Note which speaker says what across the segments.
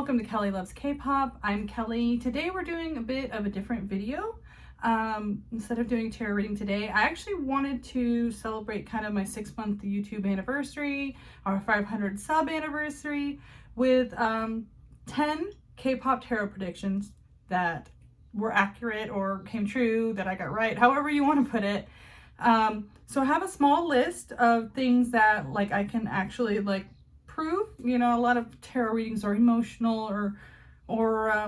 Speaker 1: welcome to Kelly Loves K-Pop. I'm Kelly. Today we're doing a bit of a different video. Instead of doing tarot reading today, I actually wanted to celebrate kind of my 6-month YouTube anniversary, our 500 sub anniversary, with 10 K-pop tarot predictions that were accurate or came true, that I got right, however you want to put it. So I have a small list of things that I can actually prove. You know, a lot of tarot readings are emotional or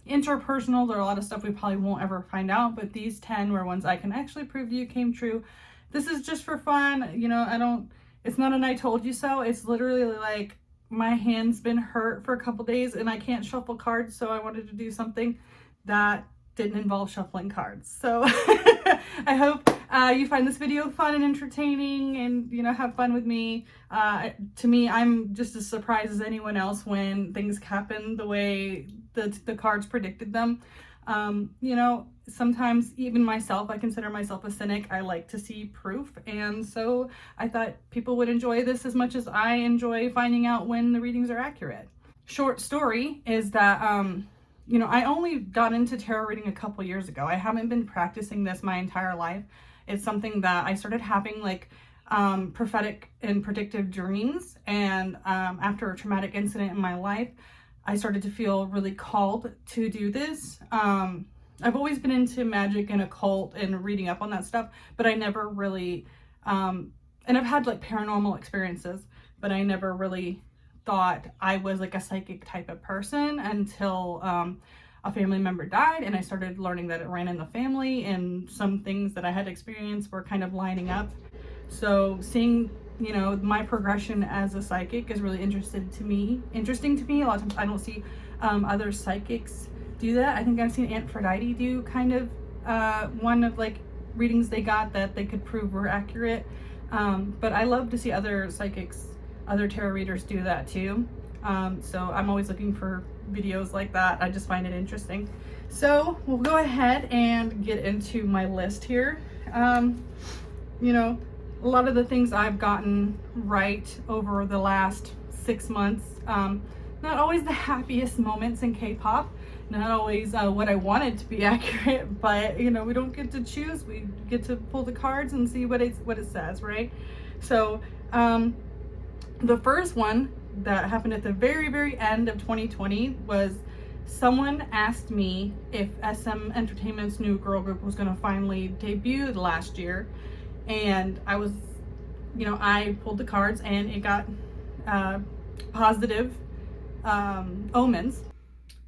Speaker 1: interpersonal. There are a lot of stuff we probably won't ever find out, but these 10 were ones I can actually prove to you came true. This is just for fun. You know, it's not an I told you so. It's literally like my hand's been hurt for a couple days and I can't shuffle cards, so I wanted to do something that didn't involve shuffling cards. So I hope you find this video fun and entertaining and, you know, have fun with me. To me, I'm just as surprised as anyone else when things happen the way the cards predicted them. You know, sometimes even myself, I consider myself a cynic. I like to see proof, and so I thought people would enjoy this as much as I enjoy finding out when the readings are accurate. Short story is that you know, I only got into tarot reading a couple years ago. I haven't been practicing this my entire life. It's something that I started having prophetic and predictive dreams, and after a traumatic incident in my life, I started to feel really called to do this. I've always been into magic and occult and reading up on that stuff, but I never really, and I've had paranormal experiences, but I never really thought I was a psychic type of person until a family member died, and I started learning that it ran in the family, and some things that I had experienced were kind of lining up. So seeing, you know, my progression as a psychic is really interesting to me. A lot of times I don't see other psychics do that. I think I've seen Aphrodite do kind of one of readings they got that they could prove were accurate. But I love to see other psychics, other tarot readers do that too. So I'm always looking for videos like that. I just find it interesting. So we'll go ahead and get into my list here. You know, a lot of the things I've gotten right over the last 6 months, not always the happiest moments in K-pop, not always what I wanted to be accurate, but you know, we don't get to choose. We get to pull the cards and see what it says, right? So the first one that happened at the very end of 2020 was someone asked me if SM Entertainment's new girl group was going to finally debut last year, and I was, you know, I pulled the cards and it got positive omens.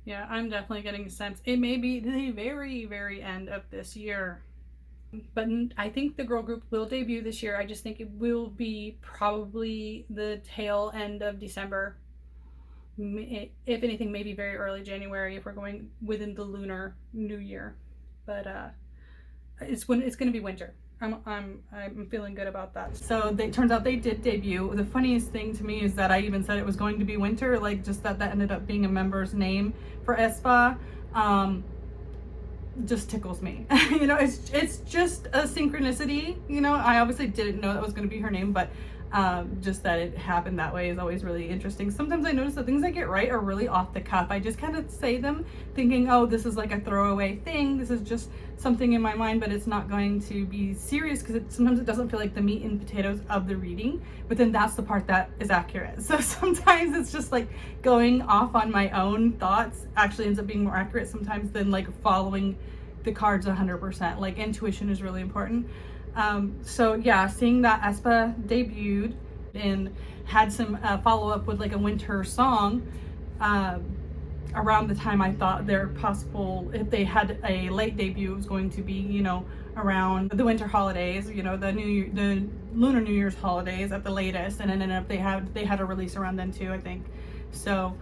Speaker 1: Yeah, I'm definitely getting a sense it may be the very end of this year. But I think the girl group will debut this year. I just think it will be probably the tail end of December. If anything, maybe very early January if we're going within the Lunar New Year. But it's going to be winter. I'm feeling good about that. So it turns out they did debut. The funniest thing to me is that I even said it was going to be winter, just that ended up being a member's name for Aespa. Just tickles me. You know, it's just a synchronicity. You know, I obviously didn't know that was going to be her name, but just that it happened that way is always really interesting. Sometimes I notice that things I get right are really off the cuff. I just kind of say them thinking, oh, this is a throwaway thing, this is just something in my mind, but it's not going to be serious, because sometimes it doesn't feel like the meat and potatoes of the reading, but then that's the part that is accurate. So sometimes it's just going off on my own thoughts actually ends up being more accurate sometimes than following the cards 100%. Intuition is really important. So yeah, seeing that Aespa debuted and had some follow-up with a winter song around the time I thought they're possible, if they had a late debut, it was going to be, you know, around the winter holidays, you know, the Lunar New Year's holidays at the latest, and then ended up they had a release around then too, I think. So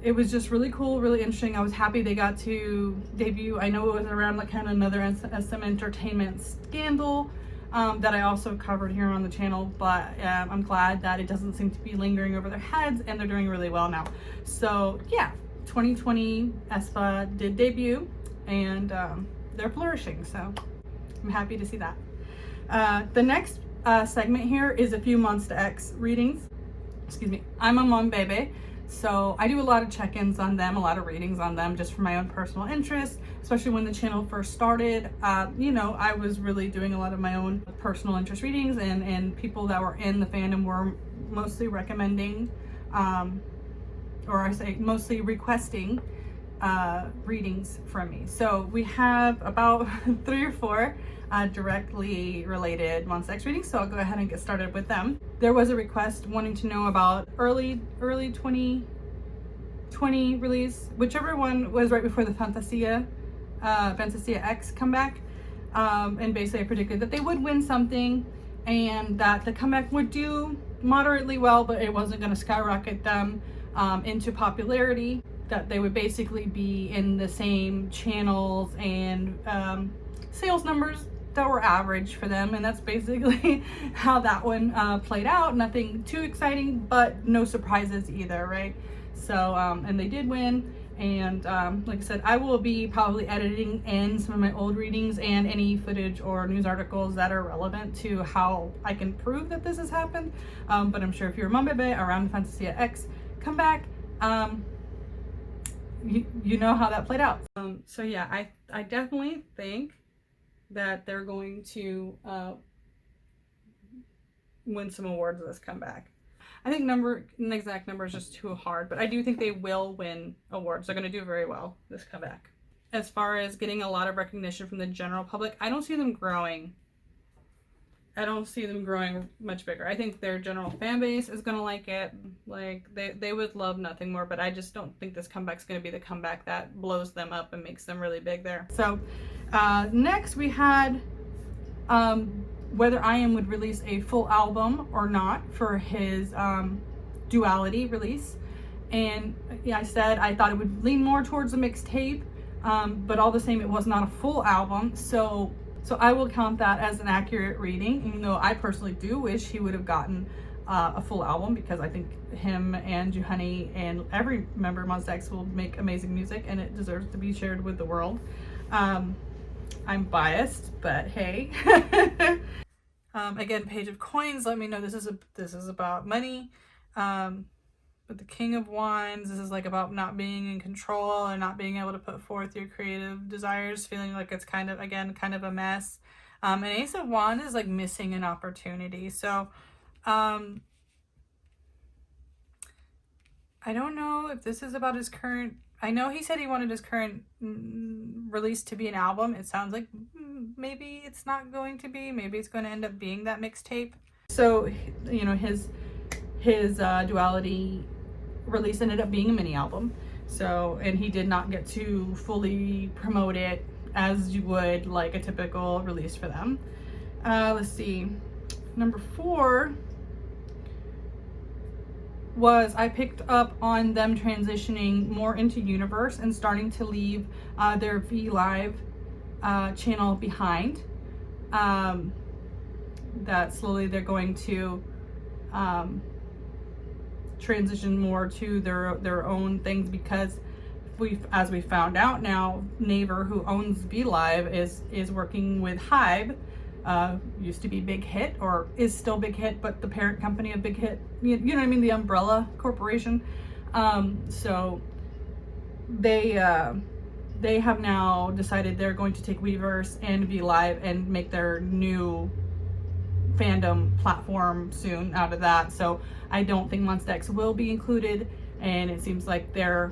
Speaker 1: it was just really cool, really interesting. I was happy they got to debut. I know it was around kind of another SM Entertainment scandal that I also covered here on the channel, but I'm glad that it doesn't seem to be lingering over their heads, and they're doing really well now. So yeah, 2020 Aespa did debut, and they're flourishing, so I'm happy to see that. The next segment here is a few MONSTA X readings. Excuse me, I'm a mom baby, So I do a lot of check-ins on them, a lot of readings on them just for my own personal interest, especially when the channel first started. You know, I was really doing a lot of my own personal interest readings, and people that were in the fandom were mostly recommending, or I say mostly requesting readings from me. So we have about 3 or 4 directly related MONSTA X readings, so I'll go ahead and get started with them. There was a request wanting to know about early 2020 release, whichever one was right before the Fantasia X comeback, and basically I predicted that they would win something and that the comeback would do moderately well, but it wasn't going to skyrocket them into popularity, that they would basically be in the same channels and sales numbers that were average for them, and that's basically how that one played out. Nothing too exciting, but no surprises either, right? So and they did win, and like I said, I will be probably editing in some of my old readings and any footage or news articles that are relevant to how I can prove that this has happened, but I'm sure if you remember a bit around the Fantasia X comeback, you know how that played out. So yeah, I definitely think that they're going to win some awards this comeback. I think an exact number is just too hard, but I do think they will win awards. They're going to do very well this comeback. As far as getting a lot of recognition from the general public, I don't see them growing. I don't see them growing much bigger. I think their general fan base is going to like it. Like, they would love nothing more, but I just don't think this comeback's going to be the comeback that blows them up and makes them really big there. So next we had whether IM would release a full album or not for his duality release. And yeah, I said I thought it would lean more towards a mixtape, but all the same, it was not a full album. So I will count that as an accurate reading, even though I personally do wish he would have gotten a full album, because I think him and Joohoney and every member of MONSTA X will make amazing music, and it deserves to be shared with the world. I'm biased, but hey. Again, Page of Coins, let me know this is about money. But the King of Wands, this is like about not being in control and not being able to put forth your creative desires, feeling like it's kind of a mess. And Ace of Wands is like missing an opportunity. So I don't know if this is about his current, I know he said he wanted his current release to be an album. It sounds like maybe it's not going to be. Maybe it's going to end up being that mixtape. So, you know, his duality release ended up being a mini album. So, and he did not get to fully promote it as you would like a typical release for them. Let's see. Number 4 was I picked up on them transitioning more into Universe and starting to leave their vlive channel behind. That slowly they're going to transition more to their own things, because as we found out now, Naver, who owns vlive, is working with Hybe. Used to be Big Hit, or is still Big Hit, but the parent company of Big Hit, you know what I mean, the umbrella corporation. So they have now decided they're going to take weverse and vlive and make their new fandom platform soon out of that. So I don't think MONSTA X will be included, and it seems like they're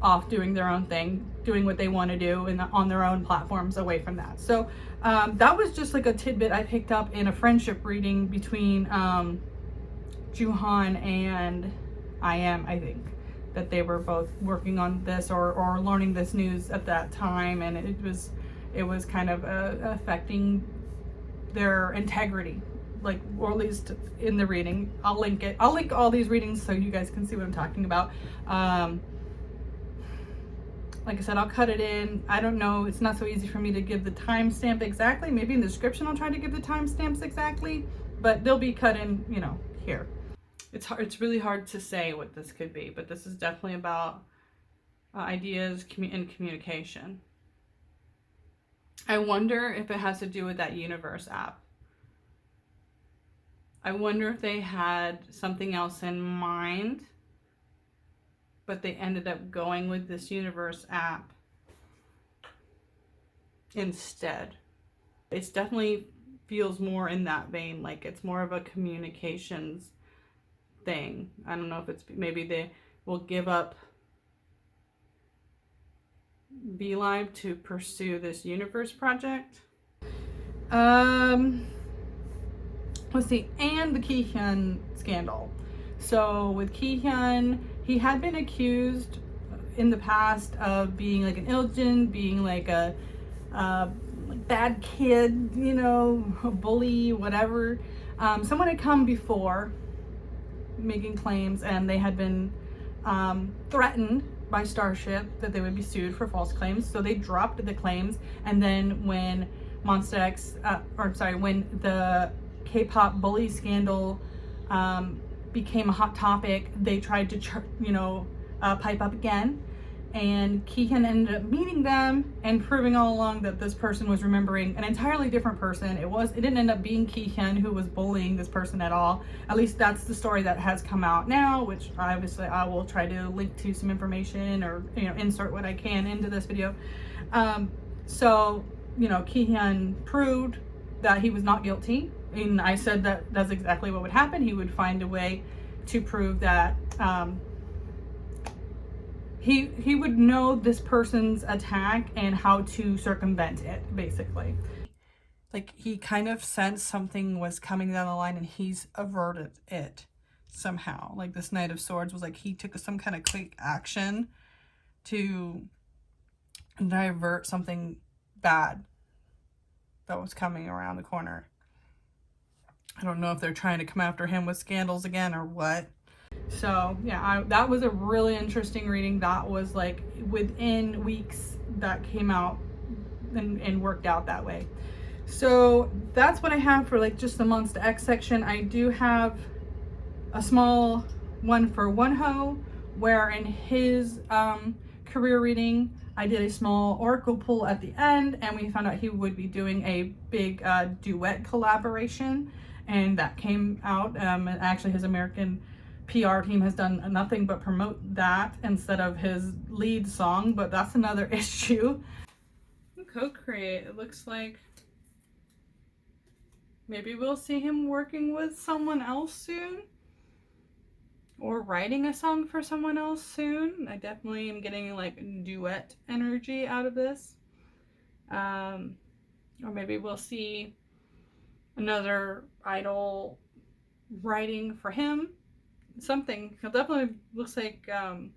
Speaker 1: off doing their own thing, doing what they want to do on their own platforms away from that. So that was just like a tidbit I picked up in a friendship reading between Joohon and IM, I think, that they were both working on this or learning this news at that time, and it was kind of affecting their integrity, like, or at least in the reading. I'll link all these readings so you guys can see what I'm talking about. Like I said, I'll cut it in. I don't know, it's not so easy for me to give the timestamp exactly. Maybe in the description I'll try to give the timestamps exactly, but they'll be cut in, you know, here. It's really hard to say what this could be, but this is definitely about ideas and communication. I wonder if it has to do with that Universe app. I wonder if they had something else in mind, but they ended up going with this Universe app instead. It's definitely feels more in that vein, like it's more of a communications thing. I don't know if it's maybe they will give up vlive to pursue this Universe project. Let's see, and the Kihyun scandal. So with Kihyun, he had been accused in the past of being like an ilgin, being like a like bad kid, you know, a bully, whatever. Someone had come before making claims, and they had been threatened by Starship that they would be sued for false claims. So they dropped the claims, and then when MONSTA X, when the K-pop bully scandal became a hot topic, they tried to, pipe up again. And Kihyun ended up meeting them and proving all along that this person was remembering an entirely different person. It didn't end up being Kihyun who was bullying this person at all. At least that's the story that has come out now, which obviously I will try to link to some information or insert what I can into this video. Kihyun proved that he was not guilty, and I said that that's exactly what would happen. He would find a way to prove that he would know this person's attack and how to circumvent it, basically. Like, he kind of sensed something was coming down the line and he's averted it somehow. Like, this Knight of Swords was like he took some kind of quick action to divert something bad that was coming around the corner. I don't know if they're trying to come after him with scandals again or what. So yeah, that was a really interesting reading. That was like within weeks that came out and worked out that way. So that's what I have for like just the MONSTA X section. I do have a small one for Wonho, where in his career reading I did a small oracle pull at the end, and we found out he would be doing a big duet collaboration, and that came out. And actually his American PR team has done nothing but promote that instead of his lead song, but that's another issue. Co-create, it looks like maybe we'll see him working with someone else soon, or writing a song for someone else soon. I definitely am getting like duet energy out of this. Or maybe we'll see another idol writing for him. Something. He'll definitely, looks like in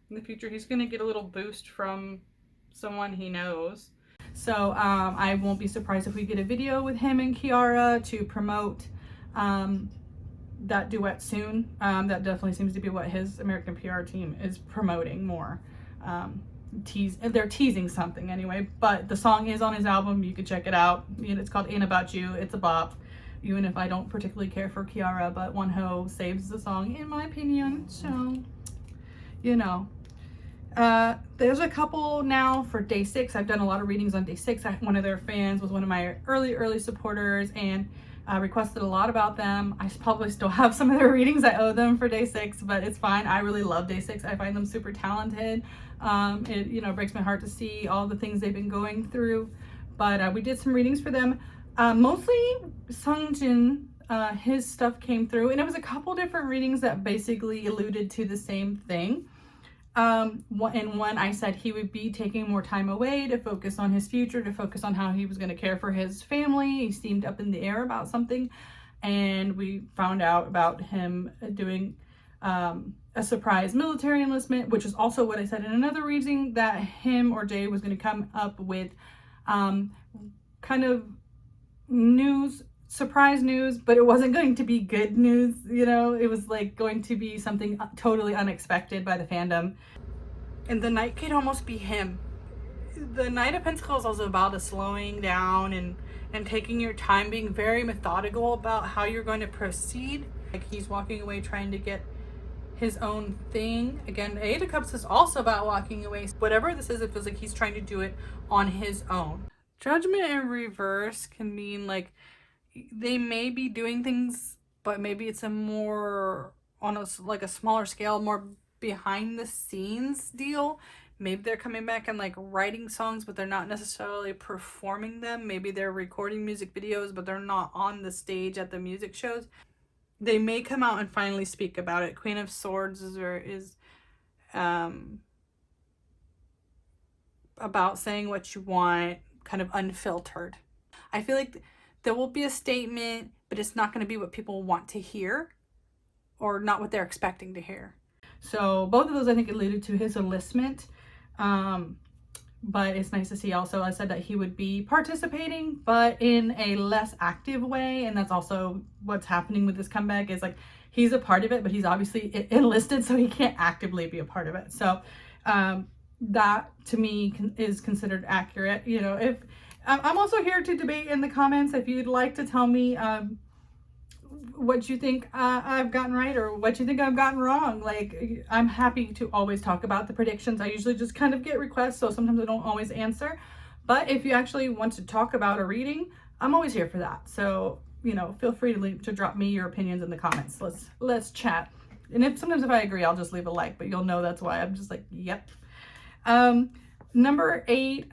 Speaker 1: the future he's gonna get a little boost from someone he knows. So I won't be surprised if we get a video with him and Kiara to promote that duet soon. That definitely seems to be what his American PR team is promoting more. They're teasing something anyway, but the song is on his album. You can check it out. It's called Ain't About You. It's a bop, even if I don't particularly care for Kiara, but Wonho saves the song in my opinion. So, there's a couple now for day 6. I've done a lot of readings on day 6. One of their fans was one of my early supporters and requested a lot about them. I probably still have some of their readings I owe them for day 6, but it's fine. I really love day 6. I find them super talented. It breaks my heart to see all the things they've been going through, but we did some readings for them. Mostly Sungjin, his stuff came through, and it was a couple different readings that basically alluded to the same thing. In one I said he would be taking more time away to focus on his future, to focus on how he was going to care for his family. He seemed up in the air about something, and we found out about him doing a surprise military enlistment, which is also what I said in another reading, that him or Jay was going to come up with kind of surprise news, but it wasn't going to be good news. It was like going to be something totally unexpected by the fandom, and the Knight could almost be him. The Knight of Pentacles is also about slowing down and taking your time, being very methodical about how you're going to proceed. Like, he's walking away trying to get his own thing. Again, Eight of Cups is also about walking away. Whatever this is, it feels like he's trying to do it on his own. Judgment in reverse can mean like they may be doing things but maybe it's a more on a like a smaller scale, more behind the scenes deal. Maybe they're coming back and like writing songs, but they're not necessarily performing them. Maybe they're recording music videos, but they're not on the stage at the music shows. They may come out and finally speak about it. Queen of Swords is about saying what you want, kind of unfiltered. I feel like there will be a statement, but it's not going to be what people want to hear or not what they're expecting to hear. So both of those I think alluded to his enlistment. But it's nice to see also, I said that he would be participating, but in a less active way. And that's also what's happening with this comeback, is like he's a part of it, but he's obviously enlisted, so he can't actively be a part of it. So that to me is considered accurate. You know, if I'm also here to debate in the comments if you'd like to tell me what you think I've gotten right or what you think I've gotten wrong. Like, I'm happy to always talk about the predictions. I usually just kind of get requests, so sometimes I don't always answer. But if you actually want to talk about a reading, I'm always here for that. So, you know, feel free to drop me your opinions in the comments. Let's chat. And sometimes if I agree, I'll just leave a like, but you'll know that's why I'm just like, yep. Number 8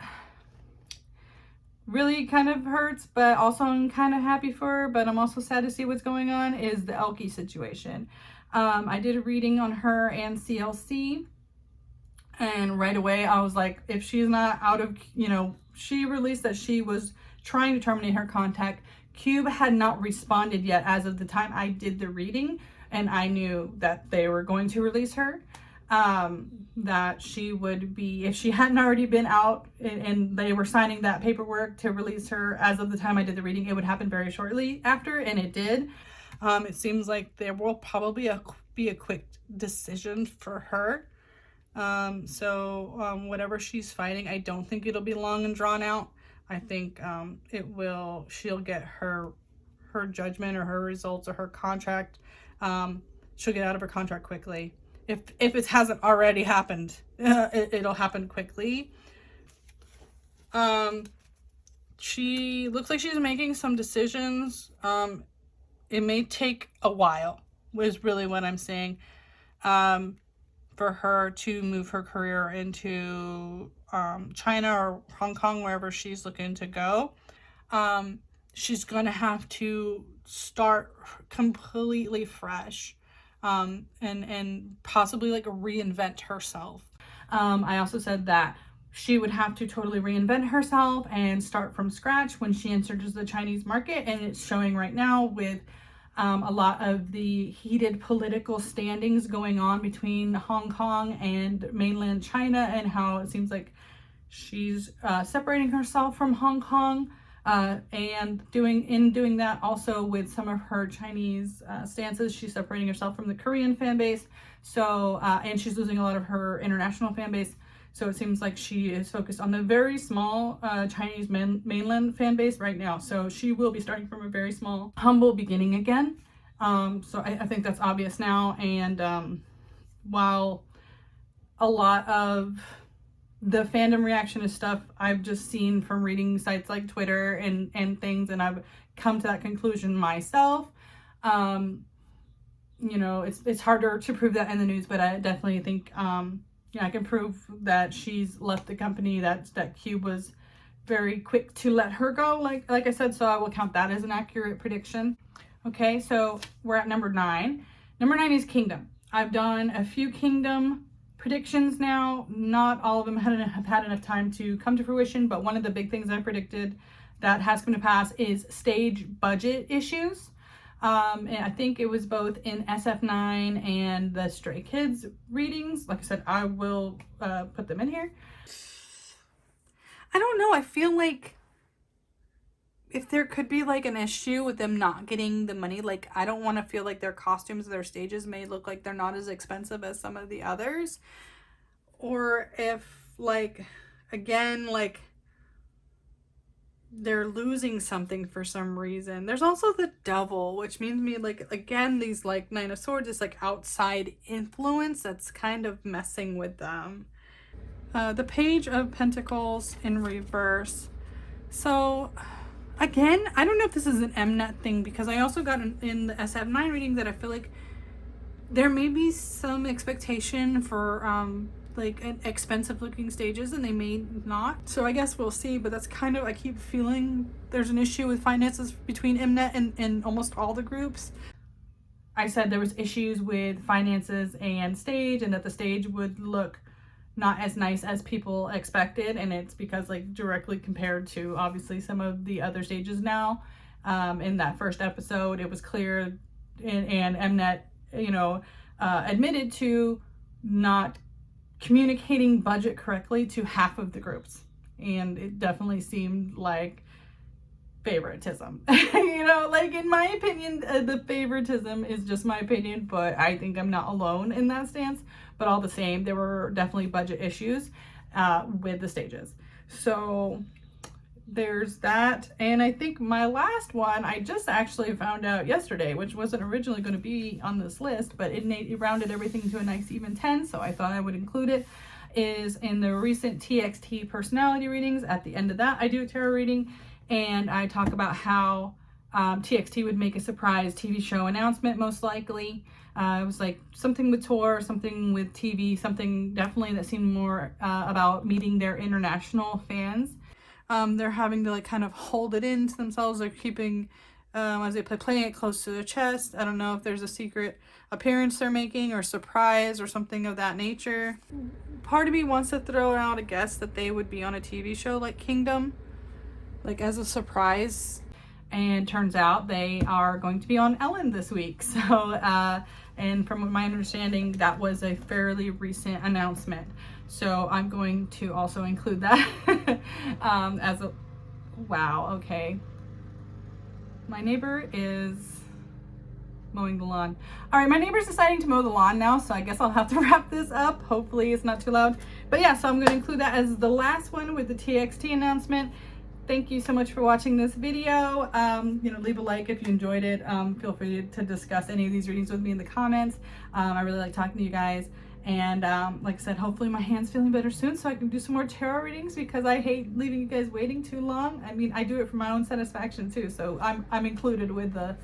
Speaker 1: really kind of hurts, but also I'm kind of happy for her, but I'm also sad to see what's going on, is the Elkie situation. I did a reading on her and CLC, and right away I was like, if she's not out of, you know, she released that she was trying to terminate her contact. Cube had not responded yet as of the time I did the reading, and I knew that they were going to release her. That she would be, if she hadn't already been out and they were signing that paperwork to release her as of the time I did the reading, it would happen very shortly after, and it did. It seems like there will probably be a quick decision for her. Whatever she's fighting, I don't think it'll be long and drawn out. I think she'll get her judgment or her results or her contract. She'll get out of her contract quickly. If it hasn't already happened, it'll happen quickly. She looks like she's making some decisions. It may take a while, is really what I'm saying, for her to move her career into China or Hong Kong, wherever she's looking to go. She's going to have to start completely fresh. And possibly like reinvent herself. I also said that she would have to totally reinvent herself and start from scratch when she enters the Chinese market, and it's showing right now with a lot of the heated political standings going on between Hong Kong and mainland China, and how it seems like she's separating herself from Hong Kong. And doing that also with some of her Chinese stances, she's separating herself from the Korean fan base. So, and she's losing a lot of her international fan base. So it seems like she is focused on the very small Chinese mainland fan base right now. So she will be starting from a very small, humble beginning again. So I think that's obvious now. And while a lot of the fandom reaction is stuff I've just seen from reading sites like Twitter and things, and I've come to that conclusion myself. You know, it's harder to prove that in the news, but I definitely think I can prove that she's left the company, that Cube was very quick to let her go, like I said, so I will count that as an accurate prediction. Okay, so we're at number 9. Number 9 is Kingdom. I've done a few Kingdom predictions now. Not all of them have had enough time to come to fruition, but one of the big things I predicted that has come to pass is stage budget issues. And I think it was both in SF9 and the Stray Kids readings. Like I said, I will put them in here. I don't know, I feel like if there could be like an issue with them not getting the money, like I don't want to feel like their costumes, their stages may look like they're not as expensive as some of the others. Or if like, again, like they're losing something for some reason. There's also the Devil, which means me like, again, these like Nine of Swords is like outside influence that's kind of messing with them. The Page of Pentacles in reverse. So Again, I don't know if this is an Mnet thing, because I also got in the SF9 reading that I feel like there may be some expectation for like expensive looking stages, and they may not. So I guess we'll see, but that's kind of, I keep feeling there's an issue with finances between Mnet and almost all the groups. I said there was issues with finances and stage, and that the stage would look not as nice as people expected, and it's because like directly compared to obviously some of the other stages now. In that first episode, it was clear, and Mnet, you know, admitted to not communicating budget correctly to half of the groups, and it definitely seemed like favoritism. You know, like in my opinion, the favoritism is just my opinion, but I think I'm not alone in that stance. But all the same, there were definitely budget issues with the stages. So there's that. And I think my last one, I just actually found out yesterday, which wasn't originally going to be on this list, but it rounded everything to a nice even 10, so I thought I would include it, is in the recent TXT personality readings. At the end of that, I do a tarot reading, and I talk about how TXT would make a surprise TV show announcement, most likely. It was like something with tour, something with TV, something definitely that seemed more about meeting their international fans. They're having to like kind of hold it in to themselves. They're keeping, as they playing it close to their chest. I don't know if there's a secret appearance they're making or surprise or something of that nature. Part of me wants to throw out a guess that they would be on a TV show like Kingdom, like as a surprise. And turns out they are going to be on Ellen this week. So, and from my understanding, that was a fairly recent announcement. So I'm going to also include that as a, wow, okay. My neighbor is mowing the lawn. All right, my neighbor's deciding to mow the lawn now, so I guess I'll have to wrap this up. Hopefully it's not too loud. But yeah, so I'm going to include that as the last one with the TXT announcement. Thank you so much for watching this video. You know, leave a like if you enjoyed it. Feel free to discuss any of these readings with me in the comments. I really like talking to you guys. And like I said, hopefully my hand's feeling better soon so I can do some more tarot readings, because I hate leaving you guys waiting too long. I mean, I do it for my own satisfaction too, so I'm included with the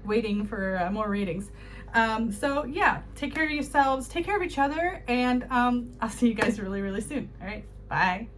Speaker 1: waiting for more readings. So yeah, take care of yourselves, take care of each other, and I'll see you guys really, really soon. All right, bye.